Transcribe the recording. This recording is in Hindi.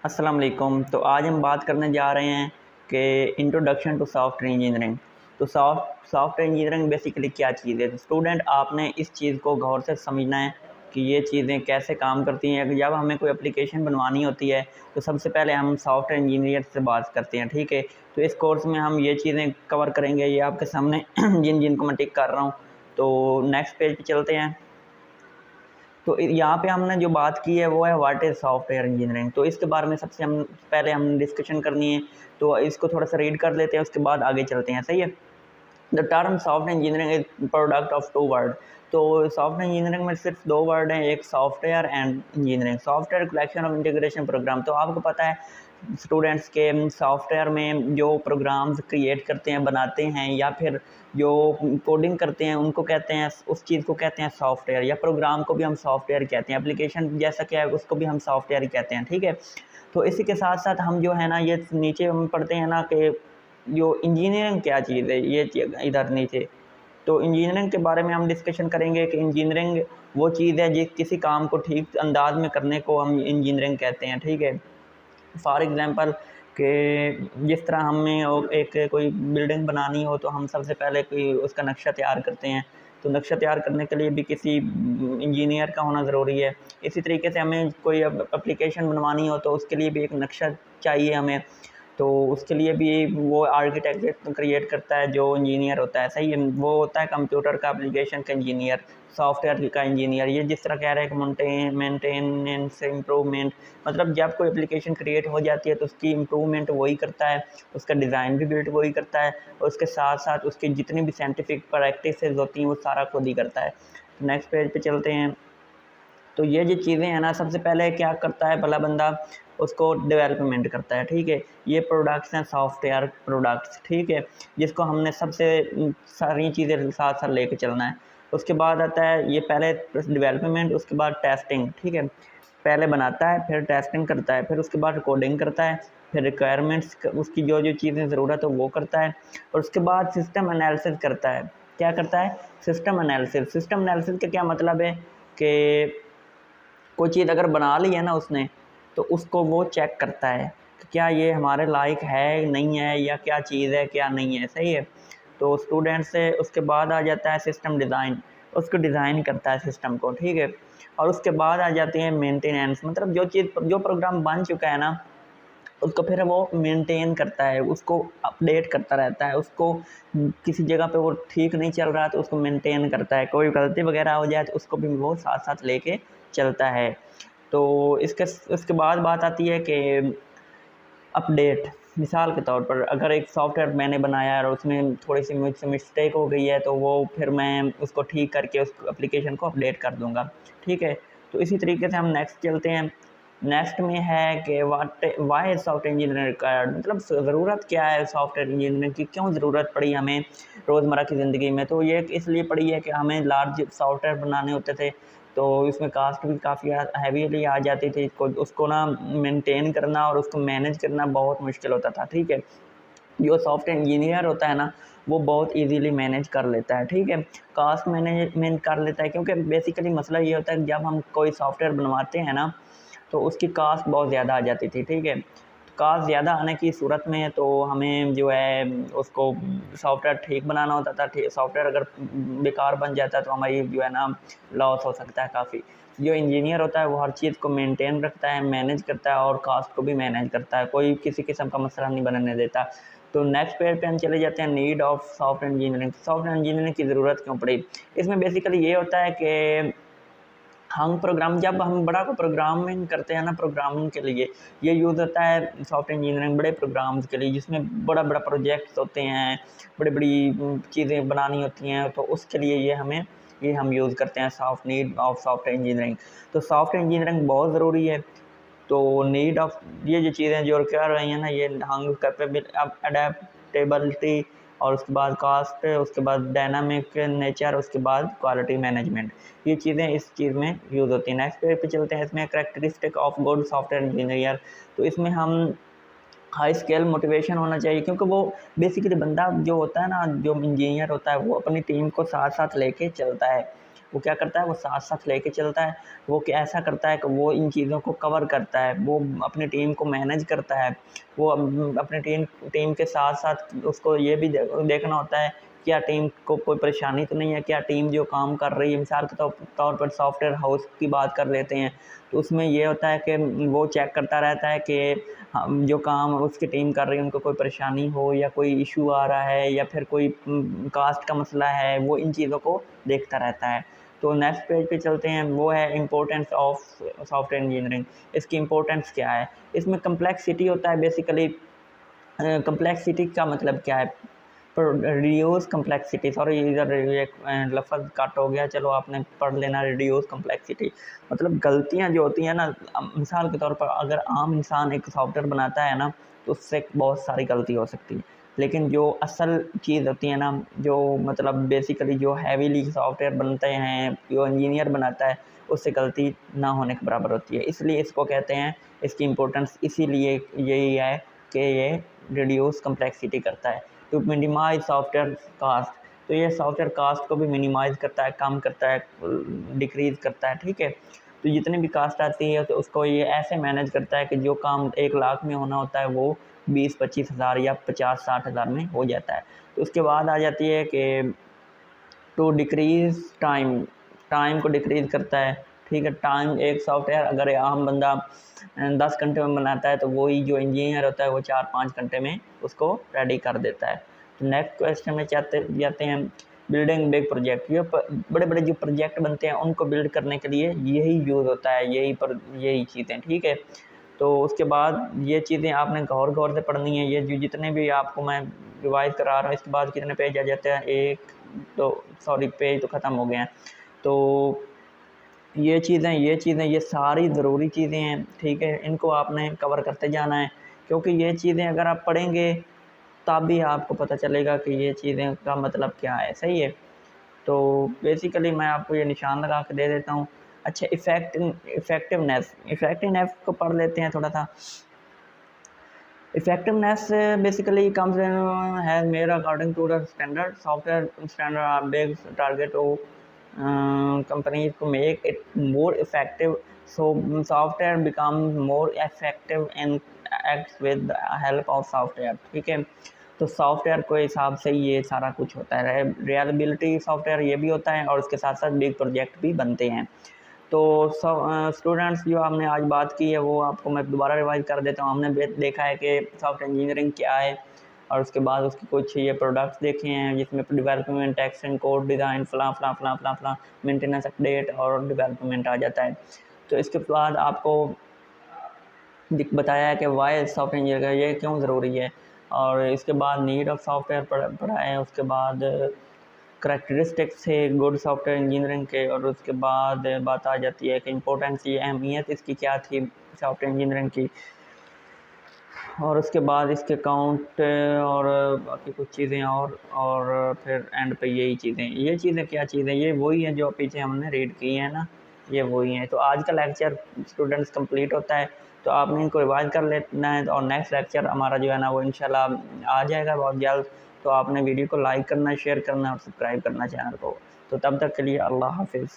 अस्सलाम वालेकुम। तो आज हम बात करने जा रहे हैं कि इंट्रोडक्शन टू सॉफ्टवेयर इंजीनियरिंग। तो सॉफ्टवेयर इंजीनियरिंग बेसिकली क्या चीज़ है। तो स्टूडेंट आपने इस चीज़ को गौर से समझना है कि ये चीज़ें कैसे काम करती हैं। जब हमें कोई एप्लीकेशन बनवानी होती है तो सबसे पहले हम सॉफ्टवेयर इंजीनियर से बात करते हैं, ठीक है। तो इस कोर्स में हम ये चीज़ें कवर करेंगे, ये आपके सामने जिनको मैं टिक कर रहा हूँ। तो नेक्स्ट पेज पे चलते हैं। तो यहाँ पे हमने जो बात की है वो है व्हाट इज़ सॉफ्टवेयर इंजीनियरिंग। तो इसके बारे में सबसे हम पहले हम डिस्कशन करनी है। तो इसको थोड़ा सा रीड कर लेते हैं, उसके बाद आगे चलते हैं, सही है। The term software engineering is product of two word. तो सॉफ्टवेयर इंजीनियरिंग में सिर्फ दो वर्ड हैं, एक software and engineering. Software collection of integration program. तो आपको पता है स्टूडेंट्स के सॉफ्टवेयर में जो प्रोग्राम्स क्रिएट करते हैं, बनाते हैं, या फिर जो कोडिंग करते हैं उनको कहते हैं, उस चीज़ को कहते हैं सॉफ्टवेयर, या प्रोग्राम को भी हम सॉफ्टवेयर कहते हैं। एप्लीकेशन जैसा क्या है उसको भी हम सॉफ्टवेयर ही कहते हैं, ठीक है। तो इसी के साथ साथ हम जो है ना ये नीचे हम पढ़ते हैं ना कि जो इंजीनियरिंग क्या चीज़ है, ये इधर नीचे। तो इंजीनियरिंग के बारे में हम डिस्कशन करेंगे कि इंजीनियरिंग वो चीज़ है जिस किसी काम को ठीक अंदाज में करने को हम इंजीनियरिंग कहते हैं, ठीक है। फॉर एग्ज़ाम्पल कि जिस तरह हमें एक कोई बिल्डिंग बनानी हो तो हम सबसे पहले कोई उसका नक्शा तैयार करते हैं। तो नक्शा तैयार करने के लिए भी किसी इंजीनियर का होना ज़रूरी है। इसी तरीके से हमें कोई एप्लीकेशन बनवानी हो तो उसके लिए भी एक नक्शा चाहिए हमें। तो उसके लिए भी वो आर्किटेक्ट क्रिएट करता है जो इंजीनियर होता है, सही है। वो होता है कंप्यूटर का एप्लीकेशन का इंजीनियर, सॉफ्टवेयर का इंजीनियर। ये जिस तरह कह रहे हैं कि मेंटेनेंस इम्प्रूवमेंट, मतलब जब कोई एप्लीकेशन क्रिएट हो जाती है तो उसकी इम्प्रूवमेंट वही करता है, उसका डिज़ाइन भी बिल्ड वही करता है, और उसके साथ साथ उसकी जितनी भी साइंटिफिक प्रैक्टिसेस होती हैं वो सारा खुद ही करता है। तो नेक्स्ट पेज पे चलते हैं। तो ये जो चीज़ें हैं ना, सबसे पहले क्या करता है भला बंदा, उसको डेवलपमेंट करता है, ठीक है। ये प्रोडक्ट्स हैं सॉफ्टवेयर प्रोडक्ट्स, ठीक है, जिसको हमने सबसे सारी चीज़ें साथ साथ लेके चलना है। उसके बाद आता है ये पहले डेवलपमेंट, उसके बाद टेस्टिंग, ठीक है। पहले बनाता है, फिर टेस्टिंग करता है, फिर उसके बाद कोडिंग करता है, फिर रिक्वायरमेंट्स उसकी जो जो चीज़ें ज़रूरत है वो करता है, और उसके बाद सिस्टम एनालिसिस करता है। क्या करता है? System analysis. सिस्टम एनालिसिस का क्या मतलब है कि कोई चीज़ अगर बना ली है ना उसने, तो उसको वो चेक करता है कि क्या ये हमारे लायक है, नहीं है, या क्या चीज़ है, क्या नहीं है, सही है। तो स्टूडेंट से उसके बाद आ जाता है सिस्टम डिज़ाइन, उसको डिज़ाइन करता है सिस्टम को, ठीक है। और उसके बाद आ जाती है मेंटेनेंस, मतलब जो प्रोग्राम बन चुका है ना उसको फिर वो मेंटेन करता है, उसको अपडेट करता रहता है, उसको किसी जगह पे वो ठीक नहीं चल रहा है तो उसको मेंटेन करता है, कोई गलती वगैरह हो जाए तो उसको भी वो साथ साथ लेके चलता है। तो इसके बाद बात आती है कि अपडेट। मिसाल के तौर पर अगर एक सॉफ्टवेयर मैंने बनाया है और उसमें थोड़ी सी मुझसे मिस्टेक हो गई है तो वो फिर मैं उसको ठीक करके उस एप्लीकेशन को अपडेट कर दूँगा, ठीक है। तो इसी तरीके से हम नेक्स्ट चलते हैं। नेक्स्ट में है कि वाई सॉफ्टवेयर इंजीनियर रिक्वायर्ड, मतलब ज़रूरत क्या है सॉफ्टवेयर इंजीनियरिंग की, क्यों ज़रूरत पड़ी हमें रोज़मर्रा की ज़िंदगी में। तो ये इसलिए पड़ी है कि हमें लार्ज सॉफ्टवेयर बनाने होते थे, तो इसमें कास्ट भी काफ़ी हैवीली आ जाती थी, उसको ना मेंटेन करना और उसको मैनेज करना बहुत मुश्किल होता था, ठीक है। जो सॉफ्टवेयर इंजीनियर होता है ना वो बहुत इजीली मैनेज कर लेता है, ठीक है। कास्ट मैनेजमेंट कर लेता है, क्योंकि बेसिकली मसला ये होता है कि जब हम कोई सॉफ्टवेयर बनवाते हैं ना तो उसकी कास्ट बहुत ज़्यादा आ जाती थी, ठीक है। कास्ट ज़्यादा आने की सूरत में तो हमें जो है उसको सॉफ्टवेयर ठीक बनाना होता था। सॉफ्टवेयर अगर बेकार बन जाता है तो हमारी जो है ना लॉस हो सकता है काफ़ी। जो इंजीनियर होता है वो हर चीज़ को मेंटेन रखता है, मैनेज करता है, और कास्ट को भी मैनेज करता है, कोई किसी किस्म का मसला नहीं बनने देता। तो नेक्स्ट पेज पे हम चले जाते हैं, need of software engineering. Software engineering की ज़रूरत क्यों पड़ी? इसमें बेसिकली ये होता है कि हम प्रोग्राम जब हम बड़ा को प्रोग्रामिंग करते हैं ना, प्रोग्रामिंग के लिए ये यूज़ होता है सॉफ्टवेयर इंजीनियरिंग बड़े प्रोग्राम्स के लिए, जिसमें बड़ा बड़ा प्रोजेक्ट्स होते हैं, बड़ी बड़ी चीज़ें बनानी होती हैं, तो उसके लिए ये हम यूज़ करते हैं नीड ऑफ सॉफ्टवेयर इंजीनियरिंग। तो सॉफ्टवेयर इंजीनियरिंग बहुत ज़रूरी है। तो नीड ऑफ ये जो चीज़ें जो क्या रही हैं ना, ये हंग कैपेबिल अब अडेप्टेबिलिटी, और उसके बाद कास्ट, उसके बाद डायनामिक नेचर, उसके बाद क्वालिटी मैनेजमेंट, ये चीज़ें इस चीज़ में यूज़ होती हैं। नेक्स्ट पेज पे चलते हैं। इसमें characteristic of good software engineer. तो इसमें हम हाई स्केल मोटिवेशन होना चाहिए, क्योंकि वो बेसिकली बंदा जो होता है ना, जो इंजीनियर होता है वो अपनी टीम को साथ साथ लेके चलता है। वो क्या करता है, वो साथ साथ लेके चलता है। वो क्या ऐसा करता है कि वो इन चीज़ों को कवर करता है, वो अपनी टीम को मैनेज करता है। वो अपनी टीम के साथ साथ उसको ये भी देखना होता है क्या टीम को कोई परेशानी तो नहीं है, क्या टीम जो काम कर रही है, मिसाल के तौर पर सॉफ्टवेयर हाउस की बात कर लेते हैं, तो उसमें ये होता है कि वो चेक करता रहता है कि हम जो काम उसकी टीम कर रही है उनको कोई परेशानी हो या कोई इशू आ रहा है या फिर कोई कास्ट का मसला है, वो इन चीज़ों को देखता रहता है। तो नेक्स्ट पेज पे चलते हैं, वो है इम्पोर्टेंस ऑफ सॉफ्टवेयर इंजीनियरिंग। इसकी इम्पोर्टेंस क्या है, इसमें कम्प्लेक्सिटी होता है बेसिकली। कम्प्लेक्सिटी का मतलब क्या है, रिड्यूस कम्प्लेक्सिटी, सॉरी इधर एक लफ्ज़ कट हो गया, चलो आपने पढ़ लेना। रिड्यूस कम्प्लेक्सिटी मतलब गलतियाँ जो होती हैं ना, मिसाल के तौर पर अगर आम इंसान एक सॉफ्टवेयर बनाता है ना, तो उससे बहुत सारी गलती हो सकती है, लेकिन जो असल चीज़ होती है ना, जो मतलब बेसिकली जो हैवीली सॉफ्टवेयर बनते हैं, जो इंजीनियर बनाता है, उससे गलती ना होने के बराबर होती है। इसलिए इसको कहते हैं, इसकी इम्पोर्टेंस इसीलिए यही है कि ये रिड्यूस कम्प्लेक्सिटी करता है। टू मिनिमाइज सॉफ्टवेयर कास्ट, तो ये सॉफ्टवेयर कास्ट को भी मिनिमाइज़ करता है, कम करता है, डिक्रीज़ करता है, ठीक है। तो जितनी भी कास्ट आती है तो उसको ये ऐसे मैनेज करता है कि जो काम 1 लाख में होना होता है वो 20-25 हज़ार या 50-60 हज़ार में हो जाता है। तो उसके बाद आ जाती है कि टू डिक्रीज़ टाइम, टाइम को डिक्रीज़ करता है, ठीक है। टाइम एक सॉफ्टवेयर अगर आम बंदा 10 घंटे में बनाता है, तो वही जो इंजीनियर होता है वो 4-5 घंटे में उसको रेडी कर देता है। तो नेक्स्ट क्वेश्चन में जाते हैं, बिल्डिंग बिग प्रोजेक्ट। ये बड़े बड़े जो प्रोजेक्ट बनते हैं उनको बिल्ड करने के लिए यही यूज़ होता है, यही चीज़ें, ठीक है। तो उसके बाद ये चीज़ें आपने गौर से पढ़नी है। ये जो जितने भी आपको मैं रिवाइज़ करा रहा हूँ, इसके बाद कितने पेज आ जाते हैं, एक तो सॉरी पेज तो ख़त्म हो गए हैं। तो ये चीज़ें ये सारी ज़रूरी चीज़ें हैं, ठीक है। इनको आपने कवर करते जाना है, क्योंकि ये चीज़ें अगर आप पढ़ेंगे तब भी आपको पता चलेगा कि ये चीज़ें का मतलब क्या है, सही है। तो बेसिकली मैं आपको ये निशान लगा के दे देता हूँ। अच्छा, इफ़ेक्टिवनेस को पढ़ लेते हैं थोड़ा सा। Effectiveness basically comes in has made according to the standard. Software standard are big target of companies to make it more effective. So software becomes more effective and acts with the help of software. ठीक है, तो सॉफ्टवेयर के हिसाब से ये सारा कुछ होता है। रिलायबिलिटी सॉफ्टवेयर ये भी होता है और उसके साथ साथ बिग प्रोजेक्ट भी बनते हैं। तो स्टूडेंट्स जो हमने आज बात की है वो आपको मैं दोबारा रिवाइज कर देता हूँ। हमने देखा है कि सॉफ्टवेयर इंजीनियरिंग क्या है, और उसके बाद उसकी कुछ ये प्रोडक्ट्स देखे हैं जिसमें डेवलपमेंट, टेस्टिंग, कोड डिज़ाइन, फला मेंटेनेंस, अपडेट और डेवलपमेंट आ जाता है। तो इसके बाद आपको बताया है कि वाई सॉफ्टवेयर इंजीनियर ये क्यों ज़रूरी है, और इसके बाद नीड ऑफ सॉफ्टवेयर पढ़ा है। उसके बाद करैक्टरिस्टिक्स है गुड सॉफ्टवेयर इंजीनियरिंग के, और उसके बाद बात आ जाती है कि इम्पोर्टेंस, ये अहमियत इसकी क्या थी सॉफ्टवेयर इंजीनियरिंग की, और उसके बाद इसके काउंट और बाकी कुछ चीज़ें और फिर एंड पे यही चीज़ें, ये चीज़ें क्या चीज़ें, ये वही है जो पीछे हमने रीड की है ना, ये वही है। तो आज का लेक्चर स्टूडेंट्स कंप्लीट होता है, तो आपने इनको रिवाइज कर लेना है, और नेक्स्ट लेक्चर हमारा जो है ना वो इंशाल्लाह आ जाएगा बहुत जल्द। तो आपने वीडियो को लाइक करना, शेयर करना और सब्सक्राइब करना चैनल को। तो तब तक के लिए अल्लाह हाफिज़।